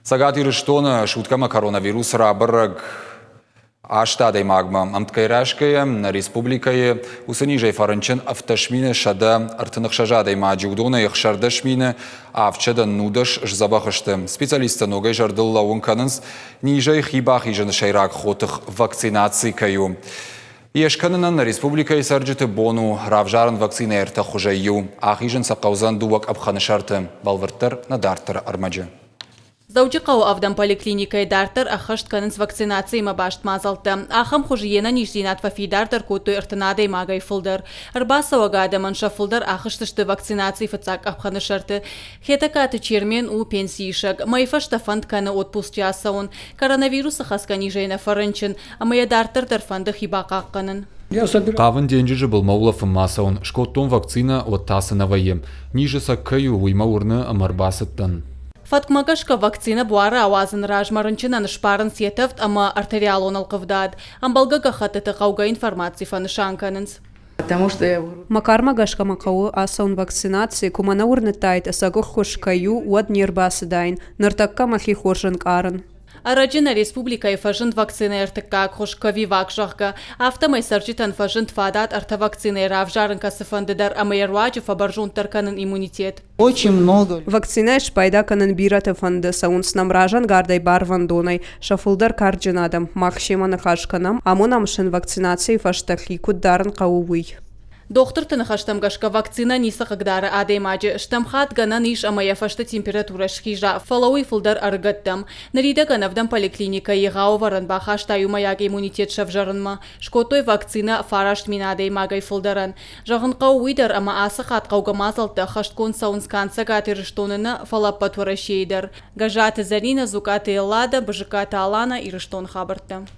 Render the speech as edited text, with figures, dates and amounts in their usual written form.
Сагат ирыштона шуткама коронавирус рабырг аштадей магма амткайрашкая республикая усынижей фарынчын автошмины шада артынық шажадей маджудона яхшардашмины авчада нудаш жзабахышты. Специалисты ногай жардылла унканынс нижей хибах ижын шайрак хотых вакцинации каю. Ешканынан республикай сарджыты бону равжарын вакцина эрта хужайю. Ахижын сапқаузан дуак абханышарты балвырттар надартыр армаджы. Заучикау авдан поликлиникай дартер ахашт канынс вакцинации мабашт мазалты. Ахам хужиена ниждинат вафи дартер куту иртынадей магай фылдыр. Арбаса вагада манша фылдыр ахыштышты вакцинации фацак абханышарты. Хетакаты чермен у пенсийшак. Майфашта фанд каны отпуск ясаун. Коронавирус ахаска нижейна фарынчын. А моя дартер тарфанды хибака канын. Қавын денжі был маулафым масаун. Шкоттон вакцина от тасынавайым. Ниже саккаю уйма урны амарбасыттан. Фаткмагашка вакцина буара авазын ражмарынчынан шпарын сетевт, ама артериалон алқывдад. Амбалгага хатыты қауга информации фанышанканынс. Макармагашка макау асаун вакцинации кумана урнытайт асагох хошкаю уад нербасыдайн. Ныртакка махи хоржын карын. Араджина республика и фажент вакцины РТК хошкови вакшахга. Автомай сарджитан фажент фадат арта вакцины равжарынка сыфандыдар амайерваджи фабаржун тарканын иммунитет. Очень много. Вакцина шпайда канын бираты фанды саун снамражан гардай барвандонай. Шафулдар карджинадам. Макшеманы хашканам. Амунамшын вакцинации фаштахи куддарн каувый. Доктор тынахаштамгашка вакцина ниса кагдары адаймаджи. Штамхат гана ниш амаяфашта температура шхижа. Фалауи фулдар аргаттам. Нарида ганавдан поликлиника егау варанба хаштаю маяг иммунитет шавжарынма. Шкотой вакцина фарашт минадей магай фулдаран. Жагынқау уйдар ама асахат қаугамазалты хашткон саунсканца гатырыштонына фалаппатура шейдар. Гажаты зарина зукаты эллада бжикаты алана ирыштон хабарта.